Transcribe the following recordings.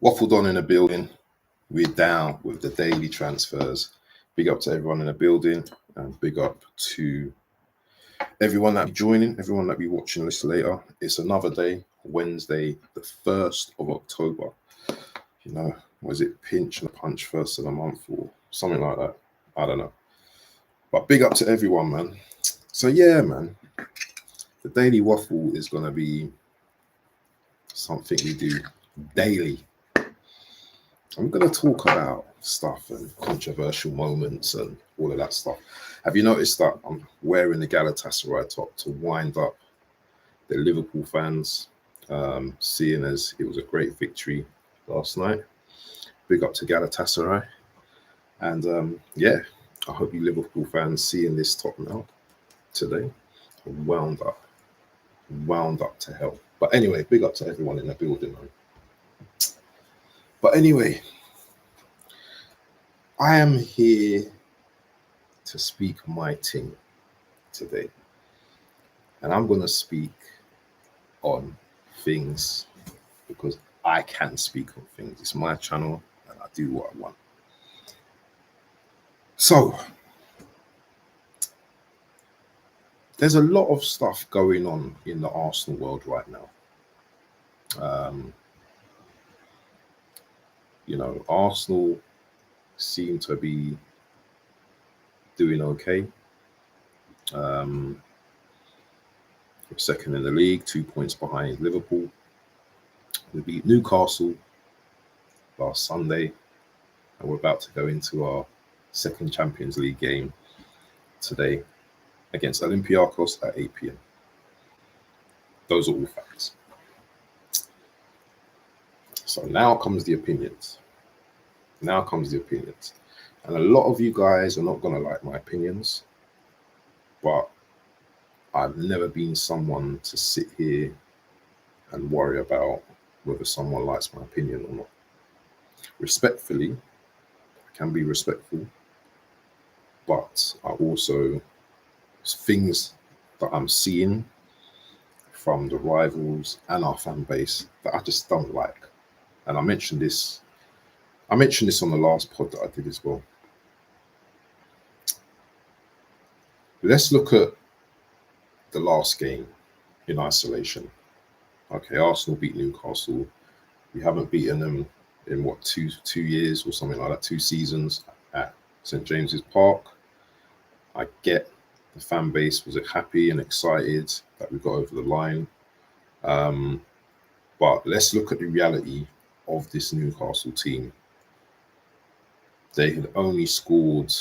Waffled on in the building. We're down with the daily transfers. Big up to everyone in the building, and big up to everyone that be joining, everyone that be watching this later. It's another day, Wednesday, the 1st of October. Was it pinch and punch first of the month or something like that? I don't know. But big up to everyone, man. So yeah, man, the daily waffle is gonna be something we do daily. I'm going to talk about stuff and controversial moments and all of that stuff. Have you noticed that I'm wearing the Galatasaray top to wind up the Liverpool fans, seeing as it was a great victory last night? Big up to Galatasaray. And yeah, I hope you Liverpool fans seeing this top now today are wound up to hell. But anyway, big up to everyone in the building, man. But anyway, I am here to speak my thing today. And I'm going to speak on things because I can speak on things. It's my channel and I do what I want. So, there's a lot of stuff going on in the Arsenal world right now. Arsenal seem to be doing okay. Second in the league, 2 points behind Liverpool. We beat Newcastle last Sunday, and we're about to go into our second Champions League game today against Olympiacos at 8 p.m. Those are all facts. So now comes the opinions. And a lot of you guys are not going to like my opinions, but I've never been someone to sit here and worry about whether someone likes my opinion or not. Respectfully, I can be respectful, but I also, things that I'm seeing from the rivals and our fan base that I just don't like. And I mentioned this on the last pod that I did as well. Let's look at the last game in isolation. Okay, Arsenal beat Newcastle. We haven't beaten them in what, two years or something like that, 2 seasons at St. James's Park. I get the fan base was happy and excited that we got over the line. But let's look at the reality of this Newcastle team. They had only scored,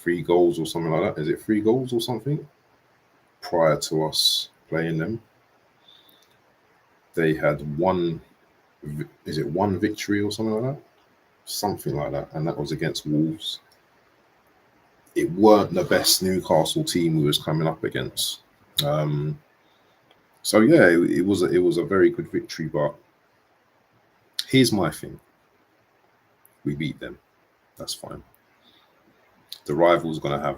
3 goals or something like that? Is it 3 goals or something? Prior to us playing them. They had one victory or something like that? Something like that. And that was against Wolves. It weren't the best Newcastle team we was coming up against. So yeah, it was a very good victory, but here's my thing. We beat them. That's fine. The rival's going to have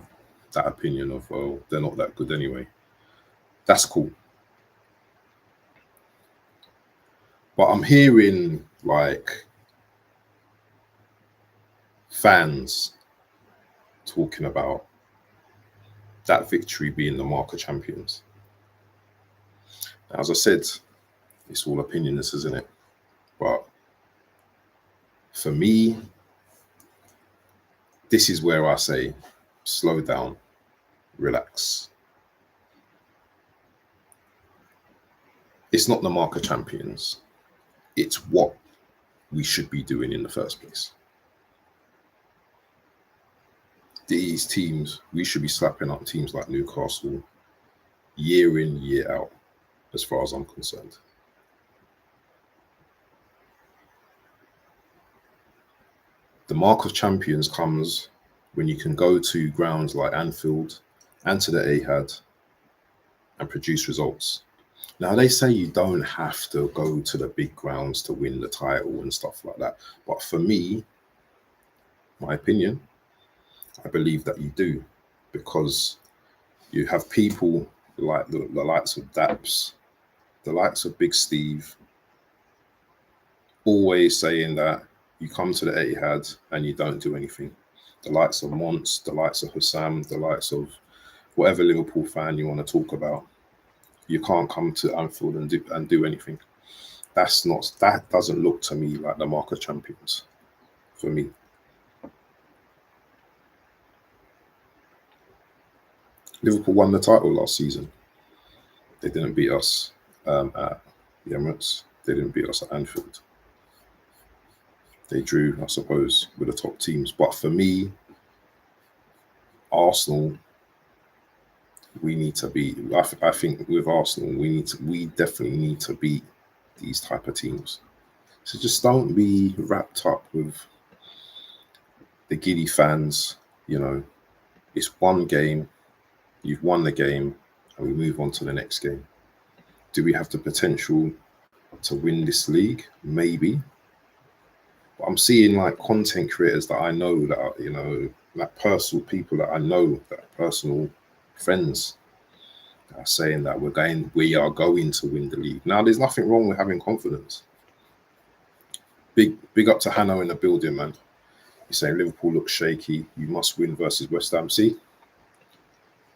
that opinion of, oh, they're not that good anyway. That's cool. But I'm hearing like fans talking about that victory being the mark of champions. As I said, it's all opinions, isn't it? But for me, this is where I say, slow down, relax. It's not the mark of champions. It's what we should be doing in the first place. These teams, we should be slapping up teams like Newcastle year in, year out, as far as I'm concerned. The mark of champions comes when you can go to grounds like Anfield and to the Etihad and produce results. Now, they say you don't have to go to the big grounds to win the title and stuff like that. But for me, my opinion, I believe that you do, because you have people like the likes of Daps, the likes of Big Steve, always saying that you come to the Etihad and you don't do anything. The likes of Mons, the likes of Hussam, the likes of whatever Liverpool fan you want to talk about, you can't come to Anfield and do anything. That doesn't look to me like the mark of champions for me. Liverpool won the title last season. They didn't beat us at the Emirates. They didn't beat us at Anfield. They drew, I suppose, with the top teams. But for me, Arsenal, we need to beat. I think with Arsenal, we definitely need to beat these type of teams. So just don't be wrapped up with the giddy fans. You know, it's one game. You've won the game, and we move on to the next game. Do we have the potential to win this league? Maybe. But I'm seeing like content creators that I know that are, you know, like personal people that I know that are personal friends that are saying that we are going to win the league. Now, there's nothing wrong with having confidence. Big up to Hanno in the building, man. He's saying Liverpool looks shaky. You must win versus West Ham. See,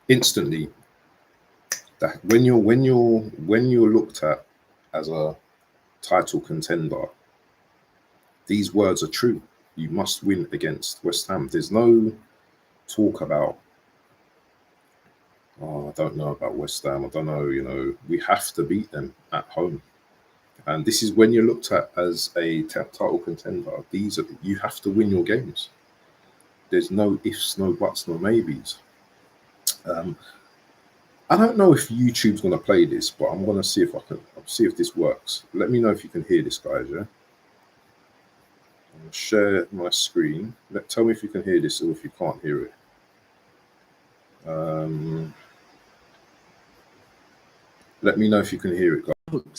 instantly, that when you're looked at as a title contender, these words are true. You must win against West Ham. There's no talk about, oh, I don't know about West Ham. I don't know, you know, we have to beat them at home. And this is when you're looked at as a title contender. You have to win your games. There's no ifs, no buts, no maybes. I don't know if YouTube's going to play this, but I'm going to see if if this works. Let me know if you can hear this, guys, yeah? I'll share my screen. Tell me if you can hear this or if you can't hear it. Let me know if you can hear it, guys.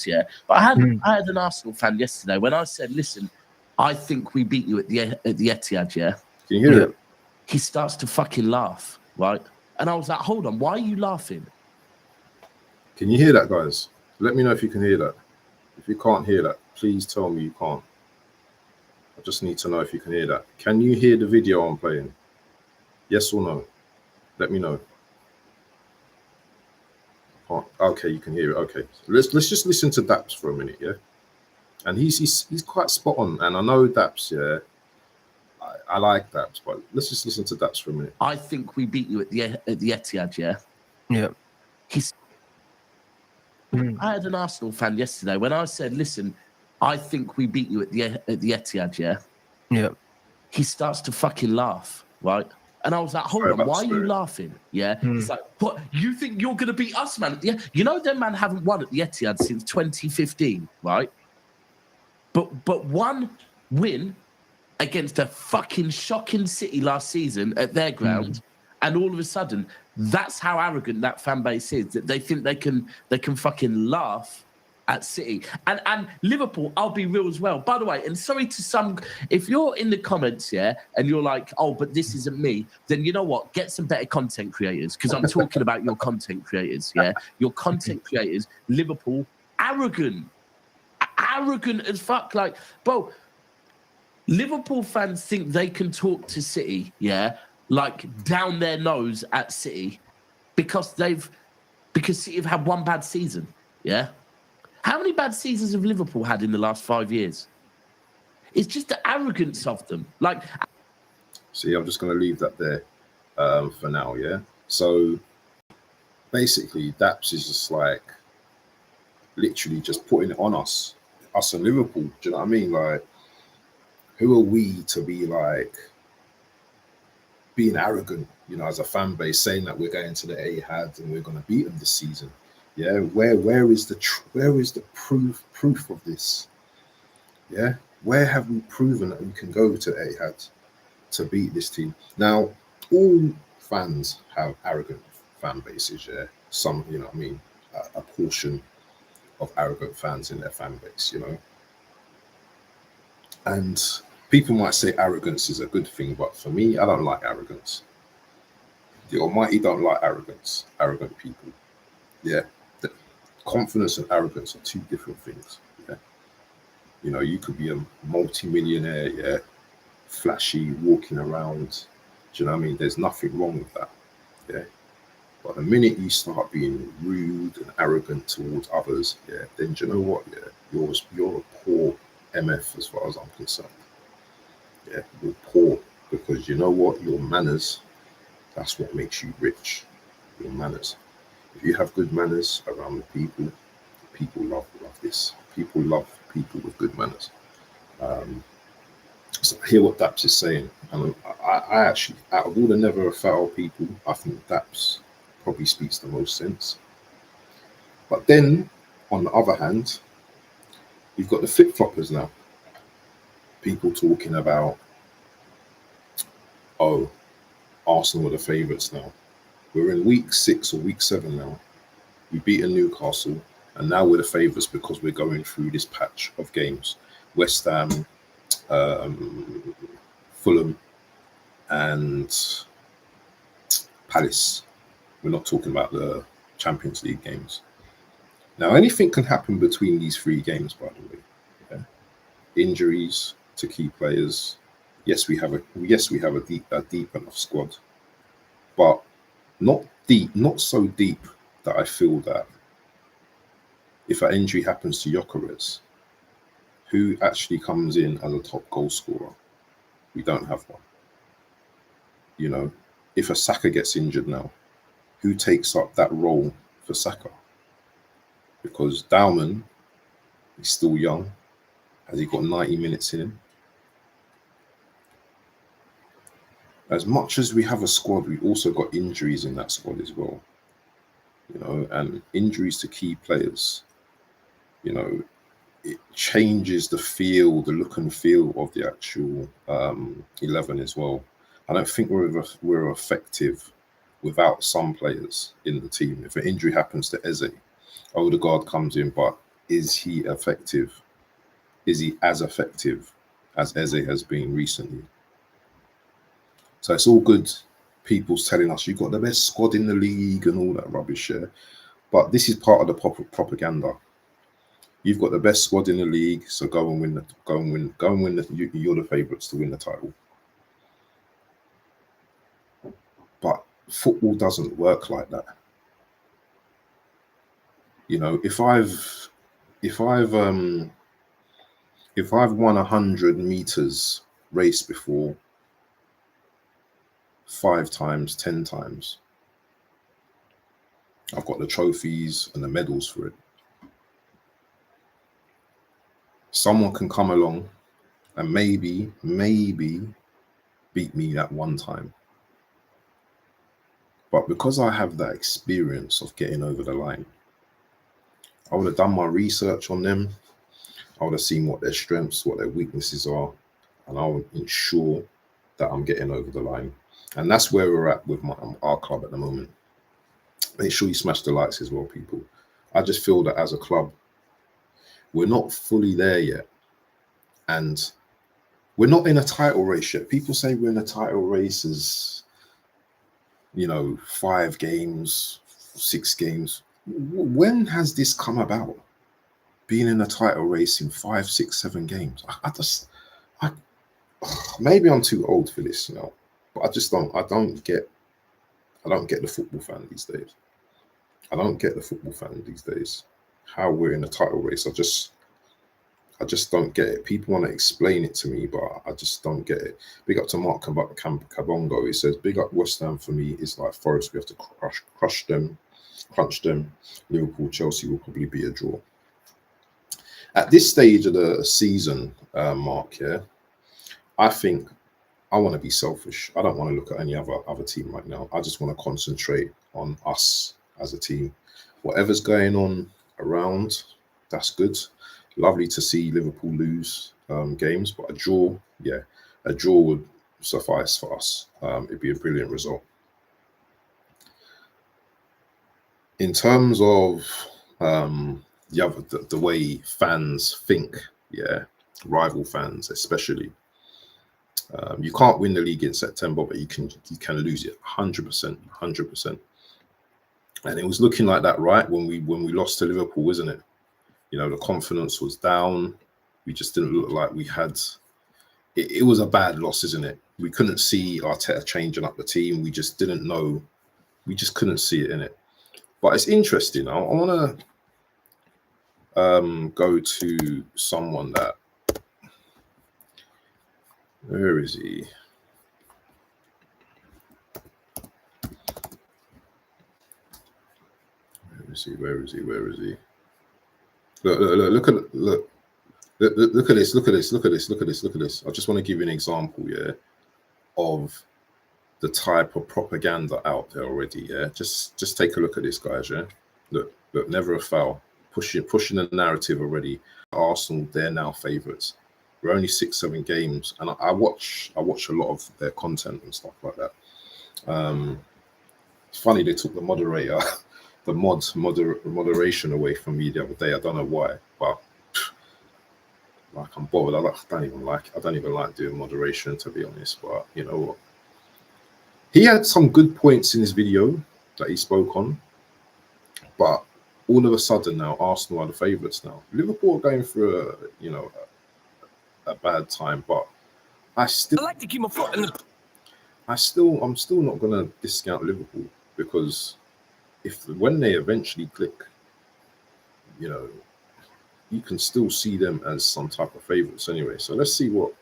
Yeah, but I had an Arsenal fan yesterday when I said, "Listen, I think we beat you at the Etihad." Yeah, can you hear it? He starts to fucking laugh, right? And I was like, "Hold on, why are you laughing?" Can you hear that, guys? Let me know if you can hear that. If you can't hear that, please tell me you can't. I just need to know if you can hear that. Can you hear the video I'm playing? Yes or no? Let me know. Oh, okay, you can hear it. Okay, let's just listen to Daps for a minute, yeah. And he's quite spot on, and I know Daps, yeah. I like Daps, but let's just listen to Daps for a minute. I think we beat you at the Etihad, yeah. Yeah. I had an Arsenal fan yesterday when I said, "Listen, I think we beat you at the Etihad, yeah." Yeah. He starts to fucking laugh, right? And I was like, "Hold on, why are you laughing?" Yeah, He's like, "What? You think you're gonna beat us, man?" Yeah, you know them man haven't won at the Etihad since 2015, right? But one win against a fucking shocking City last season at their ground, and all of a sudden, that's how arrogant that fan base is. That they think they can fucking laugh at City and Liverpool. I'll be real as well. By the way, and sorry to some, if you're in the comments, yeah, and you're like, "Oh, but this isn't me," then you know what? Get some better content creators, because I'm talking about your content creators, yeah, your content creators. Liverpool, arrogant as fuck. Like, bro, Liverpool fans think they can talk to City, yeah, like down their nose at City because City have had one bad season, yeah. How many bad seasons have Liverpool had in the last 5 years? It's just the arrogance of them. Like, see, I'm just going to leave that there for now, yeah? So, basically, Daps is just like literally just putting it on us and Liverpool. Do you know what I mean? Like, who are we to be like being arrogant, you know, as a fan base, saying that we're going to the Etihad and we're going to beat them this season? Yeah, where is the proof of this? Yeah, where have we proven that we can go to Etihad to beat this team? Now, all fans have arrogant fan bases. Yeah, some, you know what I mean, a portion of arrogant fans in their fan base, you know. And people might say arrogance is a good thing, but for me, I don't like arrogance. The Almighty don't like arrogant people. Yeah. Confidence and arrogance are two different things. Yeah. You know, you could be a multi-millionaire, yeah, flashy, walking around. Do you know what I mean? There's nothing wrong with that, yeah. But the minute you start being rude and arrogant towards others, yeah, then do you know what? Yeah, you're a poor MF as far as I'm concerned. Yeah, you're poor because you know what? Your manners, that's what makes you rich. Your manners. If you have good manners around the people, people love this. People love people with good manners. Um, so I hear what Daps is saying, and I actually, out of all the never a foul people, I think Daps probably speaks the most sense. But then, on the other hand, you've got the flip floppers now. People talking about, oh, Arsenal are the favourites now. We're in week 6 or week 7 now. We beaten Newcastle, and now we're the favourites because we're going through this patch of games. West Ham, um, Fulham, and Palace. We're not talking about the Champions League games. Now, anything can happen between these 3 games, by the way. Yeah? Injuries to key players. Yes, we have a deep enough squad, but not so deep that I feel that if an injury happens to Gyökeres, who actually comes in as a top goal scorer, we don't have one. You know, if a Saka gets injured now, who takes up that role for Saka? Because Dauman, he's still young. Has he got 90 minutes in him? As much as we have a squad, we also got injuries in that squad as well. You know, and injuries to key players, you know, it changes the feel, the look and feel of the actual 11 as well. I don't think we're effective without some players in the team. If an injury happens to Eze, Odegaard comes in, but is he effective? Is he as effective as Eze has been recently? So it's all good. People's telling us you've got the best squad in the league and all that rubbish, yeah. But this is part of the propaganda. You've got the best squad in the league, so go and win. You're the favourites to win the title. But football doesn't work like that. You know, if I've won 100 meters race before 5 times, 10 times, I've got the trophies and the medals for it. Someone can come along and maybe beat me that one time. But because I have that experience of getting over the line, I would have done my research on them. I would have seen what their strengths, what their weaknesses are, and I would ensure that I'm getting over the line. And that's where we're at with our club at the moment. Make sure you smash the likes as well, people. I just feel that as a club, we're not fully there yet. And we're not in a title race yet. People say we're in a title race as, you know, 5 games, 6 games. When has this come about? Being in a title race in 5, 6, 7 games. Maybe I'm too old for this, you know, but I don't get the football fan these days. I don't get the football fan these days. How we're in a title race. I just don't get it. People want to explain it to me, but I just don't get it. Big up to Mark Kabongo. He says, big up West Ham for me is like Forest. We have to crunch them. Liverpool, Chelsea will probably be a draw. At this stage of the season, Mark, yeah, I think I want to be selfish. I don't want to look at any other team right now. I just want to concentrate on us as a team. Whatever's going on around, that's good. Lovely to see Liverpool lose games, but a draw would suffice for us. It'd be a brilliant result. In terms of the way fans think, yeah, rival fans especially. You can't win the league in September, but you can lose it 100%. And it was looking like that, right, when we lost to Liverpool, wasn't it? You know, the confidence was down. We just didn't look like we had. It was a bad loss, isn't it? We couldn't see Arteta changing up the team. We just didn't know. We just couldn't see it in it. But it's interesting. I want to go to someone that. Where is he? Where is he? Look at this. I just want to give you an example, yeah, of the type of propaganda out there already, yeah. Just take a look at this, guys, yeah. Look, never a foul. Pushing the narrative already. Arsenal, they're now favourites. We're only 6-7 games, and I watch a lot of their content and stuff like that. It's funny they took the moderator, the moderation away from me the other day. I don't know why, but like I'm bothered. I don't even like doing moderation, to be honest. But you know what? He had some good points in his video that he spoke on, but all of a sudden now Arsenal are the favourites now. Liverpool are going through a bad time, but I like to keep my foot in the. I'm still not gonna discount Liverpool, because when they eventually click, you know, you can still see them as some type of favourites anyway. So let's see what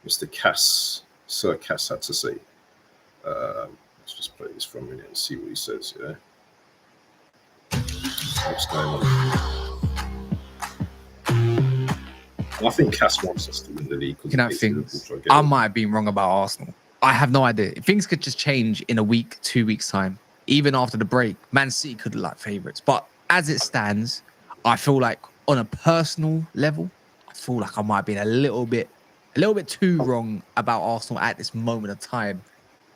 Sir Cass had to say. Let's just play this for a minute and see what he says. Yeah, what's going on? I think Cass wants us to win the league. You know, I might have been wrong about Arsenal. I have no idea. Things could just change in a week, 2 weeks time. Even after the break, Man City could look like favourites. But as it stands, I feel like on a personal level, I feel like I might have been a little bit too wrong about Arsenal at this moment of time.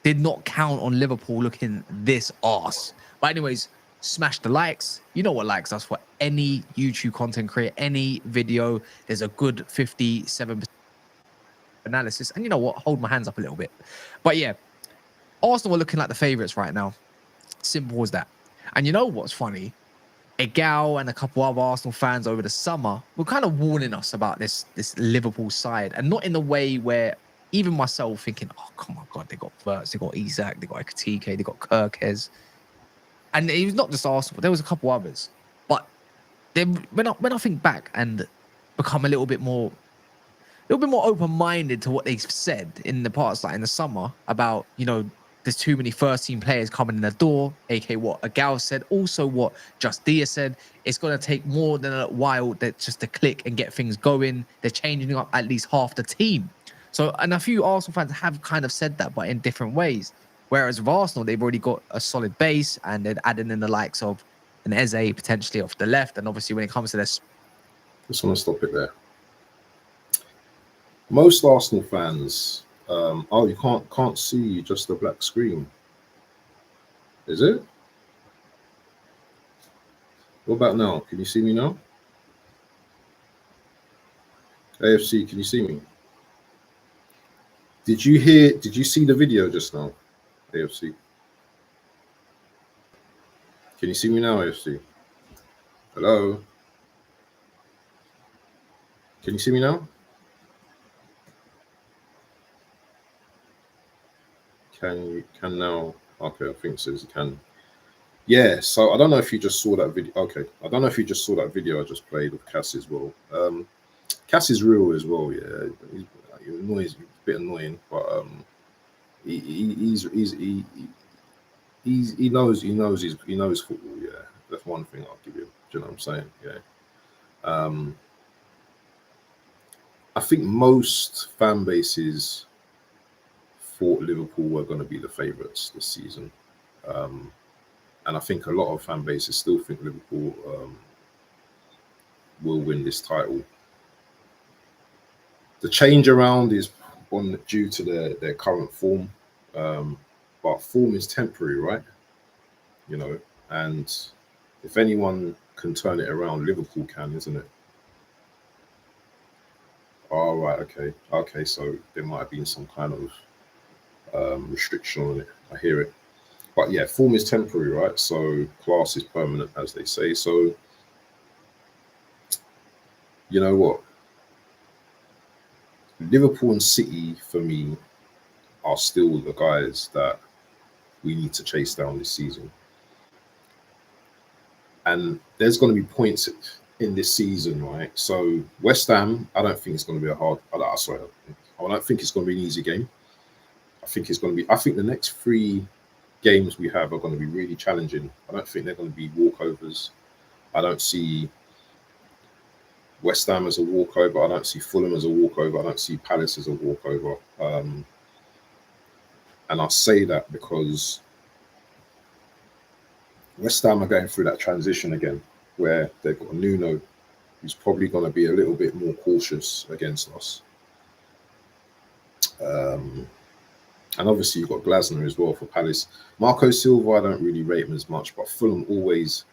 Did not count on Liverpool looking this arse. But anyways, smash the likes. You know what likes does for any YouTube content creator, any video. There's a good 57% analysis. And you know what? Hold my hands up a little bit. But yeah, Arsenal are looking like the favourites right now. Simple as that. And you know what's funny? Egal and a couple other Arsenal fans over the summer were kind of warning us about this Liverpool side, and not in the way where even myself thinking, oh, come on, God, they got Verts, they got Isak, they got Ekatike, they got Kirkes. And it was not just Arsenal, there was a couple others. But then when I think back and become a little bit more open-minded to what they've said in the past, like in the summer, about, you know, there's too many first-team players coming in the door, aka what Agal said, also what Just Dia said. It's going to take more than a while just to click and get things going. They're changing up at least half the team. So, and a few Arsenal fans have kind of said that, but in different ways. Whereas with Arsenal, they've already got a solid base, and they're adding in the likes of an Eze potentially off the left. And obviously, when it comes to this, just want to stop it there. Most Arsenal fans, oh, you can't see just the black screen. Is it? What about now? Can you see me now? AFC, can you see me? Did you see the video just now? AFC. Can you see me now, AFC? Hello? Can you see me now? Can now? Okay, I think it says you can. Yeah, so I don't know if you just saw that video. Okay, I don't know if you just saw that video I just played of Cass as well. Cass is real as well. Yeah, he annoys, a bit annoying, but he knows football. Yeah, that's one thing I'll give you. Do you know what I'm saying? Yeah. I think most fan bases thought Liverpool were going to be the favourites this season. And I think a lot of fan bases still think Liverpool will win this title. The change around is due to their current form, but form is temporary, right? You know, and if anyone can turn it around, Liverpool can, isn't it? Oh, right, okay. So there might have been some kind of restriction on it. I hear it. But yeah, form is temporary, right? So class is permanent, as they say. So you know what? Liverpool and City, for me, are still the guys that we need to chase down this season. And there's going to be points in this season, right? So West Ham, I don't think it's going to be a hard. I don't think it's going to be an easy game. I think it's going to be. I think the next 3 games we have are going to be really challenging. I don't think they're going to be walkovers. I don't see West Ham as a walkover. I don't see Fulham as a walkover. I don't see Palace as a walkover. And I say that because West Ham are going through that transition again, where they've got Nuno, who's probably going to be a little bit more cautious against us. And obviously you've got Glasner as well for Palace. Marco Silva, I don't really rate him as much, but Fulham always,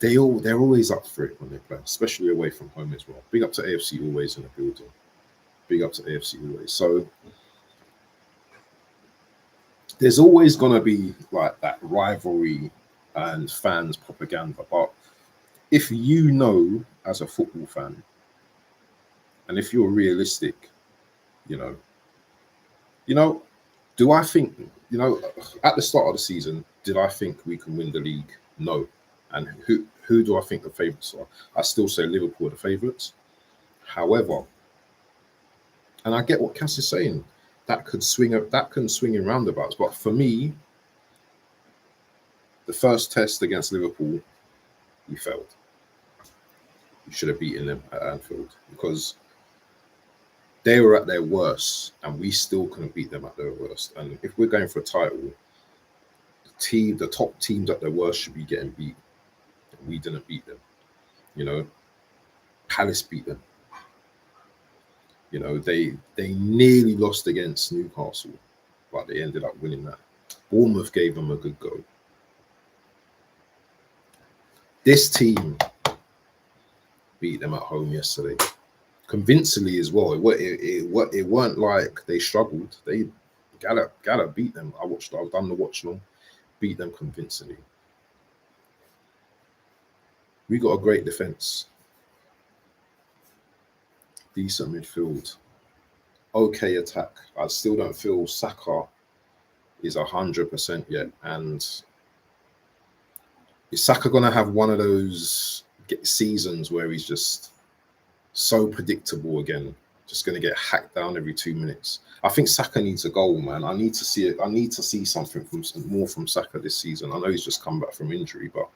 they're always up for it when they play, especially away from home as well. Big up to AFC always in the building. Big up to AFC always. So there's always going to be like that rivalry and fans propaganda. But if you know, as a football fan, and if you're realistic, do I think, at the start of the season, did I think we can win the league? No. And who do I think the favourites are? I still say Liverpool are the favourites. However, and I get what Cass is saying, that can swing in roundabouts. But for me, the first test against Liverpool, we failed. We should have beaten them at Anfield because they were at their worst and we still couldn't beat them at their worst. And if we're going for a title, the top teams at their worst should be getting beat. We didn't beat them. Palace beat them. They nearly lost against Newcastle, but they ended up winning that. Bournemouth gave them a good go. This team beat them at home yesterday, convincingly as well. It weren't like they struggled. They Gala beat them. I've done the watch long, beat them convincingly. We got a great defense, decent midfield, okay attack. I still don't feel Saka is 100% yet. And is Saka gonna have one of those seasons where he's just so predictable again, just gonna get hacked down every 2 minutes? I think Saka needs a goal, man. I need to see it. I need to see something more from Saka this season. I know he's just come back from injury, but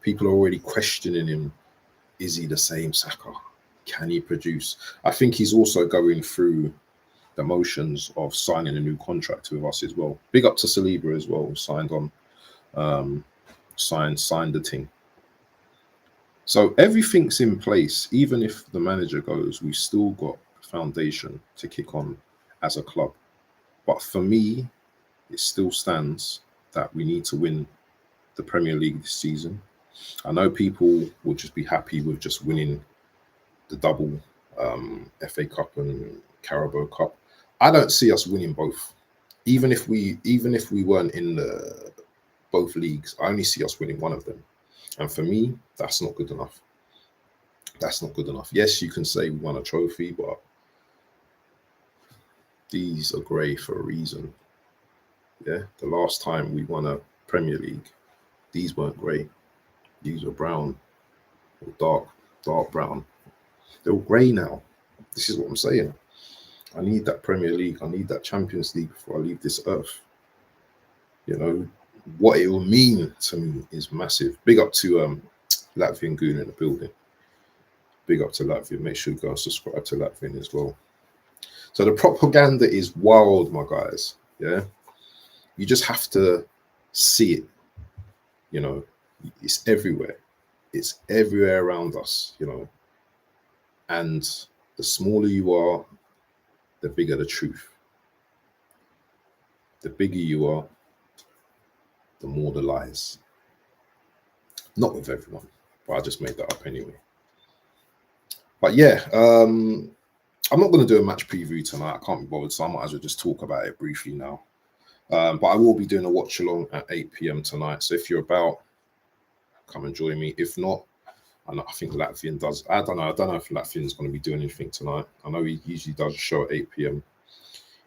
people are already questioning him. Is he the same Saka? Can he produce? I think he's also going through the motions of signing a new contract with us as well. Big up to Saliba as well, signed the thing. So everything's in place. Even if the manager goes, we've still got foundation to kick on as a club. But for me, it still stands that we need to win the Premier League this season. I know people will just be happy with just winning the double FA Cup and Carabao Cup. I don't see us winning both. Even if we weren't in the both leagues, I only see us winning one of them. And for me, that's not good enough. That's not good enough. Yes, you can say we won a trophy, but these are grey for a reason. Yeah, the last time we won a Premier League, these weren't grey. These were brown or dark brown. They're all grey now. This is what I'm saying. I need that Premier League. I need that Champions League before I leave this earth. What it will mean to me is massive. Big up to Latvian Goon in the building. Big up to Latvian. Make sure you go and subscribe to Latvian as well. So the propaganda is wild, my guys. Yeah. You just have to see it. It's everywhere. It's everywhere around us, And the smaller you are, the bigger the truth. The bigger you are, the more the lies. Not with everyone, but I just made that up anyway. But yeah, I'm not going to do a match preview tonight. I can't be bothered, so I might as well just talk about it briefly now. But I will be doing a watch along at 8 p.m. tonight. So if you're about, come and join me. If not, And I think Latvian does. I don't know if Latvian's going to be doing anything tonight. I know he usually does a show at 8 p.m.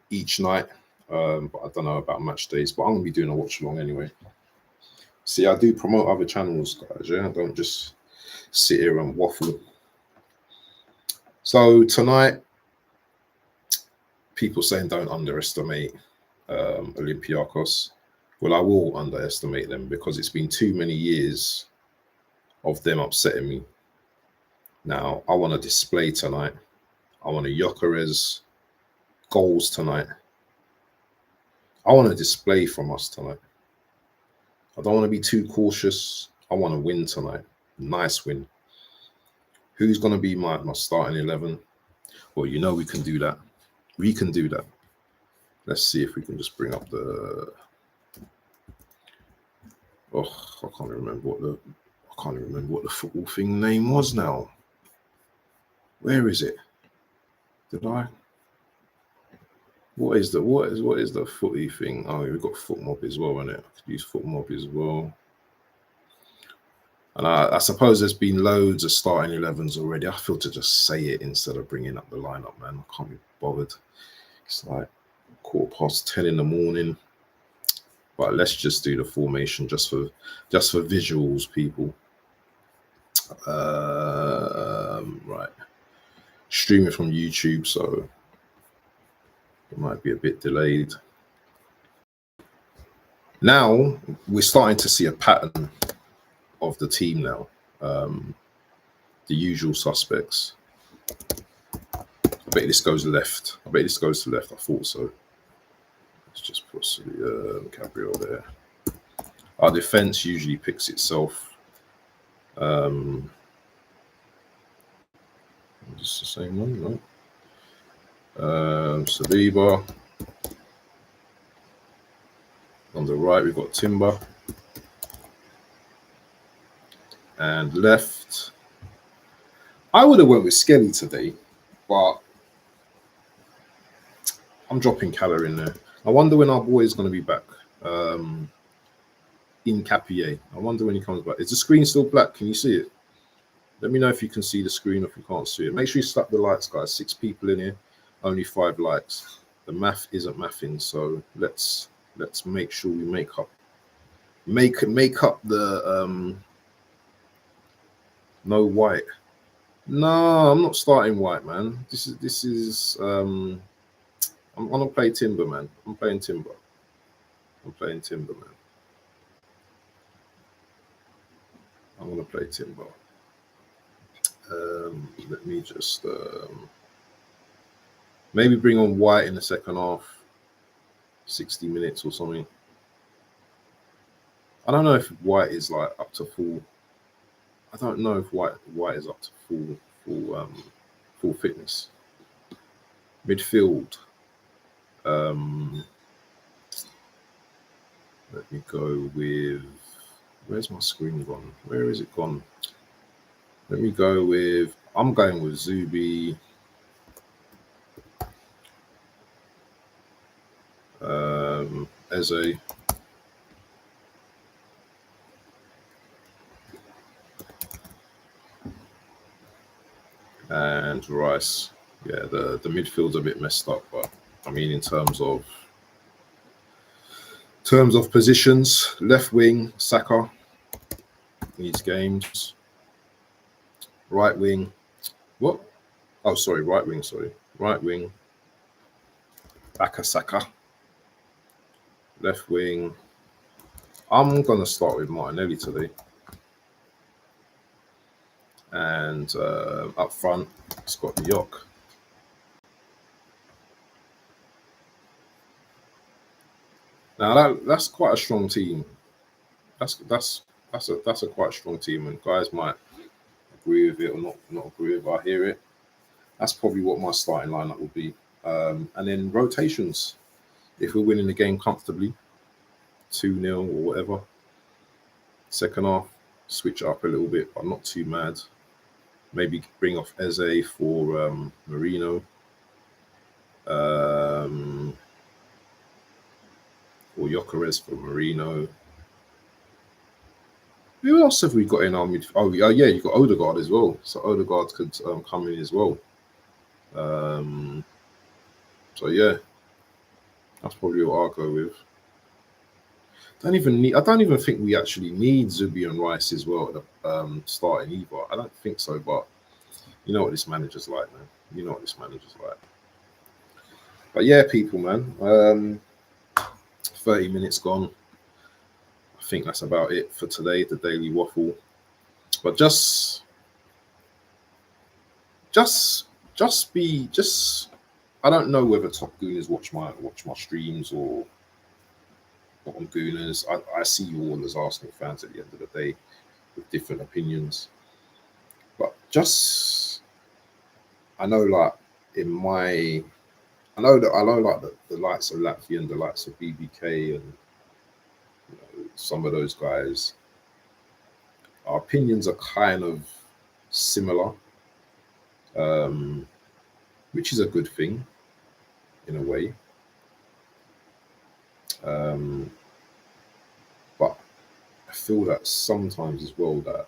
each night, but I don't know about match days. But I'm going to be doing a watch along anyway. See, I do promote other channels, guys. Yeah, I don't just sit here and waffle. So tonight, people saying don't underestimate Olympiacos. Well, I will underestimate them because it's been too many years of them upsetting me. Now, I want a display tonight. I want a Gyökeres goals tonight. I want a display from us tonight. I don't want to be too cautious. I want to win tonight. Nice win. Who's going to be my starting 11? Well, you know we can do that. We can do that. Let's see if we can just bring up the... Oh, I can't remember what the football thing name was now. Where is it? Did I? What is the footy thing? Oh, we've got FootMob as well, isn't it? I could use FootMob as well. And I suppose there's been loads of starting 11s already. I feel to just say it instead of bringing up the lineup, man. I can't be bothered. It's like 10:15 in the morning. But let's just do the formation just for visuals, people. Right. Streaming from YouTube, so it might be a bit delayed. Now we're starting to see a pattern of the team now. The usual suspects. I bet this goes left. I thought so. Let's just put Gabriel there. Our defense usually picks itself. Just the same one, no? Saliba. On the right, we've got Timber. And left, I would have went with Skelly today, but I'm dropping Calla in there. I wonder when our boy is going to be back. In Capier. I wonder when he comes back. Is the screen still black? Can you see it? Let me know if you can see the screen or if you can't see it. Make sure you slap the lights, guys. 6 people in here, only 5 likes. The math isn't mathing, so let's make sure we make up the no white. No, I'm not starting white, man. This is I'm gonna play Timber, man. I'm playing Timber, man. I'm gonna play Timber. Let me just maybe bring on White in the second half, 60 minutes or something. I don't know if White is like up to full. I don't know if White is up to full fitness. Midfield. Let me go with. Where's my screen gone? Where is it gone? Let me go with. I'm going with Zubi. Eze. And Rice. Yeah, the midfield's a bit messed up, but I mean in terms of positions, left wing, Saka needs games. Right wing, what? Oh, sorry, right wing, Right wing, Saka. Left wing, I'm going to start with Martinelli today. And up front, it's got the York. Now that's quite a strong team. That's a quite strong team, and guys might agree with it or not agree with it. I hear it. That's probably what my starting lineup would be. And then rotations. If we're winning the game comfortably, 2-0 or whatever, second half, switch up a little bit, but not too mad. Maybe bring off Eze for Marino. Or Gyökeres for Marino. Who else have we got in our mid? Oh, yeah, you got Odegaard as well. So Odegaard could come in as well. So yeah, that's probably what I'll go with. I don't even think we actually need Zubi and Rice as well at the starting either. I don't think so, but you know what this manager's like, man. You know what this manager's like. But yeah, people, man. 30 minutes gone. I think that's about it for today, the Daily Waffle. But just I don't know whether Top Gooners watch my streams or Bottom Gooners. I see you all as Arsenal fans at the end of the day with different opinions. But just I know like I know like the likes of Latvia and the likes of BBK and some of those guys, our opinions are kind of similar, which is a good thing in a way. But I feel that sometimes as well that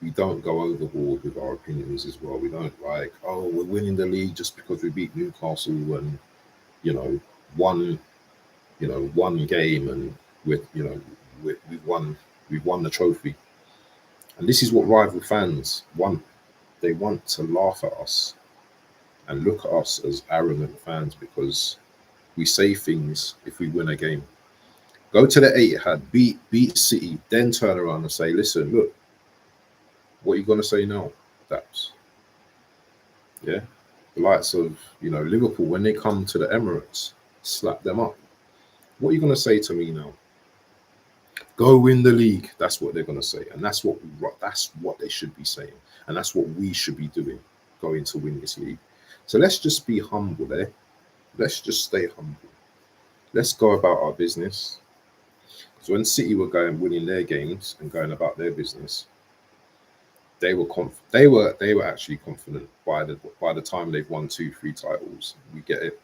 we don't go overboard with our opinions as well. We don't like, oh, we're winning the league just because we beat Newcastle and one game and we've won the trophy. And this is what rival fans want. They want to laugh at us and look at us as arrogant fans because we say things if we win a game. Go to the Etihad, beat City, then turn around and say, listen, look, what are you going to say now? That's, yeah. The likes of, Liverpool, when they come to the Emirates, slap them up. What are you going to say to me now? Go win the league. That's what they're going to say. And that's what they should be saying. And that's what we should be doing, going to win this league. So let's just be humble there. Let's just stay humble. Let's go about our business. So when City were winning their games and going about their business, they were actually confident by the time they've won 2-3 titles. We get it.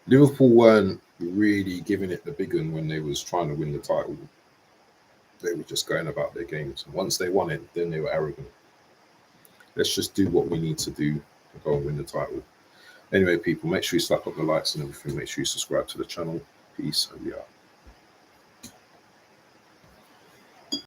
Liverpool weren't really giving it the big one when they was trying to win the title. They were just going about their games. And once they won it, then they were arrogant. Let's just do what we need to do to go and win the title. Anyway, people, make sure you slap up the likes and everything. Make sure you subscribe to the channel. Peace, and we out.